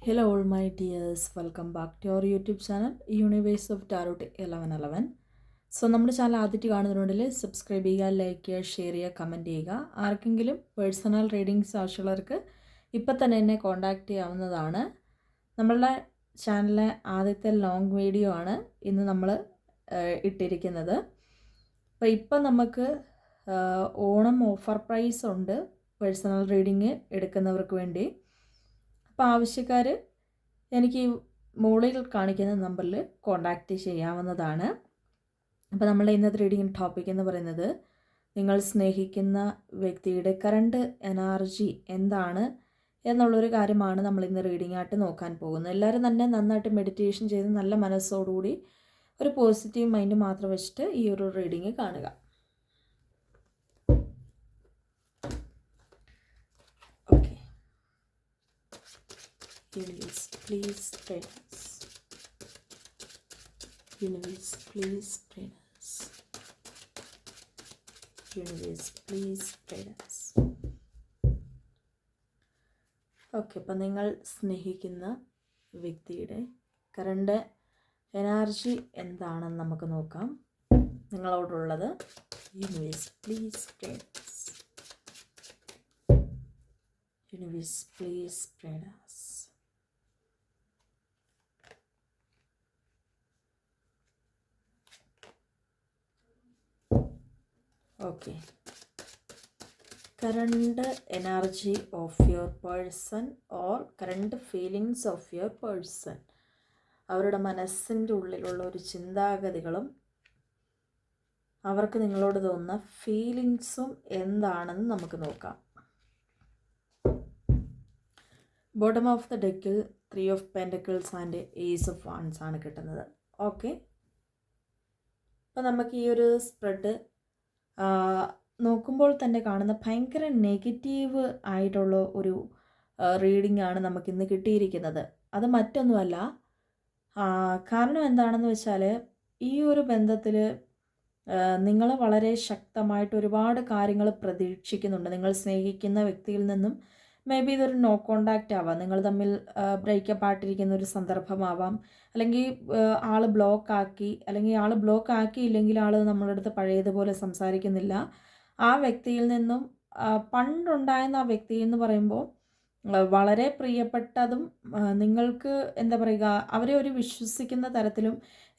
Hello all my dears, welcome back to our YouTube channel Universe of Tarot 1111. So നമ്മുടെ channel ആദ്യമായിട്ട് കാണുന്നതിനുണ്ടെങ്കിൽ subscribe ചെയ്യുക, like ചെയ്യുക, share ചെയ്യുക, comment ചെയ്യുക. ആർക്കെങ്കിലും പേഴ്സണൽ റീഡിങ്സ് ആവശ്യമുള്ളവർക്ക് ഇപ്പം തന്നെ എന്നെ കോൺടാക്റ്റ് ചെയ്യാവുന്നതാണ്. നമ്മളുടെ ചാനലിലെ ആദ്യത്തെ ലോങ് വീഡിയോ ആണ് ഇന്ന് നമ്മൾ ഇട്ടിരിക്കുന്നത്. അപ്പോൾ ഇപ്പം നമുക്ക് ഓണം ഓഫർ പ്രൈസ് ഉണ്ട് പേഴ്സണൽ റീഡിങ് എടുക്കുന്നവർക്ക് വേണ്ടി. അപ്പോൾ ആവശ്യക്കാർ എനിക്ക് മുകളിൽ കാണിക്കുന്ന നമ്പറിൽ കോൺടാക്റ്റ് ചെയ്യാവുന്നതാണ്. അപ്പോൾ നമ്മുടെ ഇന്നത്തെ റീഡിംഗ് ടോപ്പിക് എന്ന് പറയുന്നത് നിങ്ങൾ സ്നേഹിക്കുന്ന വ്യക്തിയുടെ കറണ്ട് എനർജി എന്താണ് എന്നുള്ളൊരു കാര്യമാണ് നമ്മൾ ഇന്ന് റീഡിംഗ് ആയിട്ട് നോക്കാൻ പോകുന്നത്. എല്ലാവരും തന്നെ നന്നായിട്ട് മെഡിറ്റേഷൻ ചെയ്ത് നല്ല മനസ്സോടുകൂടി ഒരു പോസിറ്റീവ് മൈൻഡ് മാത്രം വെച്ചിട്ട് ഈ ഒരു റീഡിംഗ് കാണുക. Okay, Universe, please guide us. Universe, please guide us. Universe, please guide us. ഓക്കെ, അപ്പം നിങ്ങൾ സ്നേഹിക്കുന്ന വ്യക്തിയുടെ കറണ്ട് എനർജി എന്താണെന്ന് നമുക്ക് നോക്കാം. നിങ്ങളോടുള്ളത് universe please guide us. Universe, please guide us. Okay. Current energy of your person or current feelings of your person. അവരുടെ മനസ്സിൻ്റെ ഉള്ളിലുള്ള ഒരു ചിന്താഗതികളും അവർക്ക് നിങ്ങളോട് തോന്നുന്ന ഫീലിങ്സും എന്താണെന്ന് നമുക്ക് നോക്കാം. ബോട്ടം ഓഫ് ദ ഡെക്കിൽ 3 of Pentacles and Ace of Wands ആണ് കിട്ടുന്നത്. ഓക്കെ, അപ്പം നമുക്ക് ഈ ഒരു സ്പ്രെഡ് നോക്കുമ്പോൾ തന്നെ കാണുന്ന ഭയങ്കര നെഗറ്റീവ് ആയിട്ടുള്ള ഒരു റീഡിംഗ് ആണ് നമുക്കിന്ന് കിട്ടിയിരിക്കുന്നത്. അത് മറ്റൊന്നുമല്ല, കാരണം എന്താണെന്ന് വെച്ചാൽ ഈ ഒരു ബന്ധത്തിൽ നിങ്ങൾ വളരെ ശക്തമായിട്ട് ഒരുപാട് കാര്യങ്ങൾ പ്രതീക്ഷിക്കുന്നുണ്ട്. നിങ്ങൾ സ്നേഹിക്കുന്ന വ്യക്തിയിൽ നിന്നും മേ ബി ഇതൊരു നോ കോണ്ടാക്റ്റ് ആവാം, നിങ്ങൾ തമ്മിൽ ബ്രേക്കപ്പ് ആയിട്ടിരിക്കുന്ന ഒരു സന്ദർഭമാവാം, അല്ലെങ്കിൽ ആൾ ബ്ലോക്ക് ആക്കി, അല്ലെങ്കിൽ ആൾ ബ്ലോക്ക് ആക്കിയില്ലെങ്കിൽ ആൾ നമ്മളുടെ അടുത്ത് പഴയതുപോലെ സംസാരിക്കുന്നില്ല. ആ വ്യക്തിയിൽ നിന്നും പണ്ടുണ്ടായിരുന്ന ആ വ്യക്തി എന്ന് പറയുമ്പോൾ വളരെ പ്രിയപ്പെട്ടതും നിങ്ങൾക്ക് എന്താ പറയുക, അവരെ ഒരു വിശ്വസിക്കുന്ന തരത്തിലും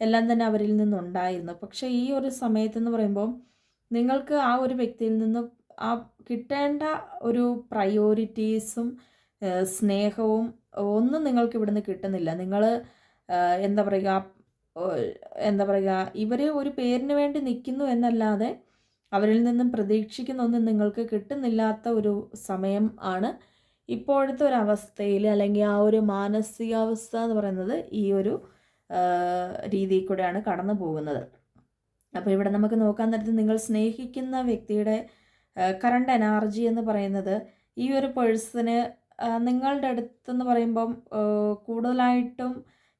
എല്ലാം തന്നെ അവരിൽ നിന്നുണ്ടായിരുന്നു. പക്ഷേ ഈ ഒരു സമയത്തെന്ന് പറയുമ്പോൾ നിങ്ങൾക്ക് ആ ഒരു വ്യക്തിയിൽ നിന്ന് ആ കിട്ടേണ്ട ഒരു പ്രയോറിറ്റീസും സ്നേഹവും ഒന്നും നിങ്ങൾക്ക് ഇവിടുന്ന് കിട്ടുന്നില്ല. നിങ്ങൾ എന്താ പറയുക ഇവർ ഒരു പേരിന് വേണ്ടി നിൽക്കുന്നു എന്നല്ലാതെ അവരിൽ നിന്നും പ്രതീക്ഷിക്കുന്നൊന്നും നിങ്ങൾക്ക് കിട്ടുന്നില്ലാത്ത ഒരു സമയം ആണ് ഇപ്പോഴത്തെ ഒരു അവസ്ഥയിൽ, അല്ലെങ്കിൽ ആ ഒരു മാനസികാവസ്ഥ എന്ന് പറയുന്നത് ഈ ഒരു രീതിയിൽ കൂടെയാണ് കടന്നു പോകുന്നത്. അപ്പോൾ ഇവിടെ നമുക്ക് നോക്കാൻ നേരത്ത് നിങ്ങൾ സ്നേഹിക്കുന്ന വ്യക്തിയുടെ കറണ്ട് എനർജി എന്ന് പറയുന്നത് ഈ ഒരു പേഴ്സണ് നിങ്ങളുടെ അടുത്തെന്ന് പറയുമ്പം കൂടുതലായിട്ടും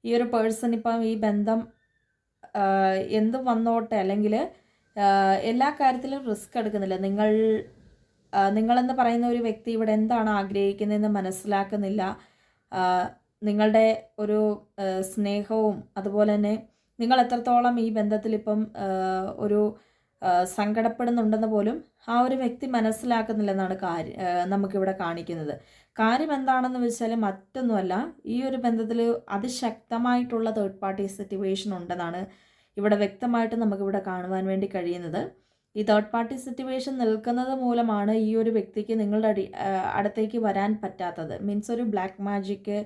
ഈ ഒരു പേഴ്സൺ ഇപ്പം ഈ ബന്ധം എന്ത് വന്നോട്ടെ, അല്ലെങ്കിൽ എല്ലാ കാര്യത്തിലും റിസ്ക് എടുക്കുന്നില്ല. നിങ്ങളെന്ന് പറയുന്ന ഒരു വ്യക്തി ഇവിടെ എന്താണ് ആഗ്രഹിക്കുന്നതെന്ന് മനസ്സിലാക്കുന്നില്ല. നിങ്ങളുടെ ഒരു സ്നേഹവും അതുപോലെ തന്നെ നിങ്ങൾ എത്രത്തോളം ഈ ബന്ധത്തിൽ ഇപ്പം ഒരു സങ്കടപ്പെടുന്നുണ്ടെന്ന് പോലും ആ ഒരു വ്യക്തി മനസ്സിലാക്കുന്നില്ലെന്നാണ് നമുക്കിവിടെ കാണിക്കുന്നത്. കാര്യം എന്താണെന്ന് വെച്ചാൽ മറ്റൊന്നുമല്ല, ഈ ഒരു ബന്ധത്തിൽ അതിശക്തമായിട്ടുള്ള തേർഡ് പാർട്ടി സിറ്റുവേഷൻ ഉണ്ടെന്നാണ് ഇവിടെ വ്യക്തമായിട്ട് നമുക്കിവിടെ കാണുവാൻ വേണ്ടി കഴിയുന്നത്. ഈ തേർഡ് പാർട്ടി സിറ്റുവേഷൻ നിൽക്കുന്നത് മൂലമാണ് ഈ ഒരു വ്യക്തിക്ക് നിങ്ങളുടെ അടുത്തേക്ക് വരാൻ പറ്റാത്തത്. മീൻസ് ഒരു ബ്ലാക്ക് മാജിക്ക്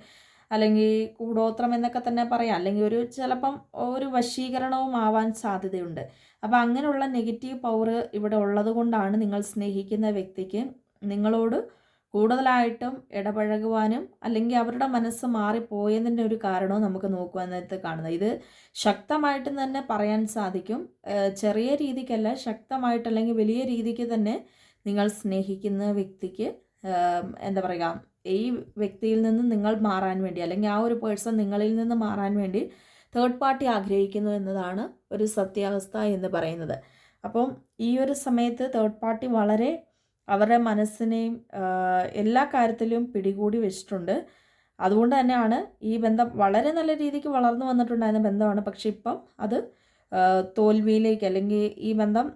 അല്ലെങ്കിൽ കൂടോത്രം എന്നൊക്കെ തന്നെ പറയാം, അല്ലെങ്കിൽ ഒരു ചിലപ്പം ഒരു വശീകരണവും ആവാൻ സാധ്യതയുണ്ട്. അപ്പോൾ അങ്ങനെയുള്ള നെഗറ്റീവ് പവർ ഇവിടെ ഉള്ളത് കൊണ്ടാണ് നിങ്ങൾ സ്നേഹിക്കുന്ന വ്യക്തിക്ക് നിങ്ങളോട് കൂടുതലായിട്ടും ഇടപഴകുവാനും അല്ലെങ്കിൽ അവരുടെ മനസ്സ് മാറിപ്പോയതിൻ്റെ ഒരു കാരണവും നമുക്ക് നോക്കുവാൻ നേരത്ത് കാണുന്നത്. ഇത് ശക്തമായിട്ട് തന്നെ പറയാൻ സാധിക്കും, ചെറിയ രീതിക്കല്ല, ശക്തമായിട്ട് അല്ലെങ്കിൽ വലിയ രീതിക്ക് തന്നെ നിങ്ങൾ സ്നേഹിക്കുന്ന വ്യക്തിക്ക് എന്താ പറയുക, ഈ വ്യക്തിയിൽ നിന്ന് നിങ്ങൾ മാറാൻ വേണ്ടി, അല്ലെങ്കിൽ ആ ഒരു പേഴ്സൺ നിങ്ങളിൽ നിന്ന് മാറാൻ വേണ്ടി തേർഡ് പാർട്ടി ആഗ്രഹിക്കുന്നു എന്നതാണ് ഒരു സത്യാവസ്ഥ എന്ന് പറയുന്നത്. അപ്പം ഈ ഒരു സമയത്ത് തേർഡ് പാർട്ടി വളരെ അവരുടെ മനസ്സിനെയും എല്ലാ കാര്യത്തിലും പിടികൂടി വെച്ചിട്ടുണ്ട്. അതുകൊണ്ട് തന്നെയാണ് ഈ ബന്ധം വളരെ നല്ല രീതിക്ക് വളർന്നു വന്നിട്ടുണ്ടായിരുന്ന ബന്ധമാണ്. പക്ഷെ ഇപ്പം അത് തോൽവിയിലേക്ക്, അല്ലെങ്കിൽ ഈ ബന്ധം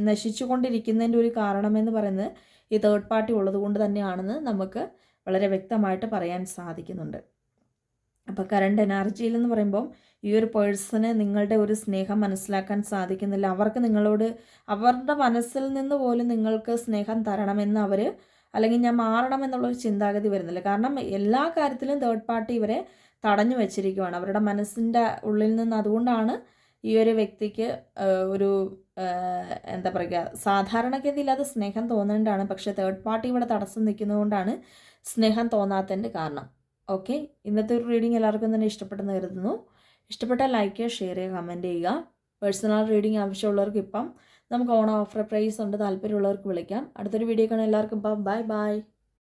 നശിച്ചു കൊണ്ടിരിക്കുന്നതിൻ്റെ ഒരു കാരണമെന്ന് പറയുന്നത് ഈ തേർഡ് പാർട്ടി ഉള്ളത് കൊണ്ട് തന്നെയാണെന്ന് നമുക്ക് വളരെ വ്യക്തമായിട്ട് പറയാൻ സാധിക്കുന്നുണ്ട്. അപ്പോൾ കറണ്ട് എനർജിയിൽ എന്ന് പറയുമ്പം ഈ ഒരു പേഴ്സണ് നിങ്ങളുടെ ഒരു സ്നേഹം മനസ്സിലാക്കാൻ സാധിക്കുന്നില്ല. അവർക്ക് നിങ്ങളോട് അവരുടെ മനസ്സിൽ നിന്ന് പോലും നിങ്ങൾക്ക് സ്നേഹം തരണമെന്ന് അവർ, അല്ലെങ്കിൽ ഞാൻ മാറണമെന്നുള്ളൊരു ചിന്താഗതി വരുന്നില്ല. കാരണം എല്ലാ കാര്യത്തിലും തേർഡ് പാർട്ടി ഇവരെ തടഞ്ഞു വെച്ചിരിക്കുകയാണ് അവരുടെ മനസ്സിൻ്റെ ഉള്ളിൽ നിന്ന്. അതുകൊണ്ടാണ് ഈ ഒരു വ്യക്തിക്ക് ഒരു എന്താ പറയുക, സാധാരണഗതിയിൽ അത് സ്നേഹം തോന്നേണ്ടതാണ്. പക്ഷേ തേർഡ് പാർട്ടി ഇവിടെ തടസ്സം നിൽക്കുന്നതുകൊണ്ടാണ് സ്നേഹം തോന്നാത്തതിൻ്റെ കാരണം. ഓക്കെ, ഇന്നത്തെ ഒരു റീഡിങ് എല്ലാവർക്കും തന്നെ ഇഷ്ടപ്പെട്ടെന്ന് കരുതുന്നു. ഇഷ്ടപ്പെട്ടാൽ ലൈക്ക് ചെയ്യുക, ഷെയർ ചെയ്യുക, കമൻറ്റ് ചെയ്യുക. പേഴ്സണൽ റീഡിങ് ആവശ്യമുള്ളവർക്ക് ഇപ്പം നമുക്ക് ഓണം ഓഫർ പ്രൈസ് ഉണ്ട്, താല്പര്യമുള്ളവർക്ക് വിളിക്കാം. അടുത്തൊരു വീഡിയോ കാണാൻ എല്ലാവർക്കും ഇപ്പം ബൈ ബൈ.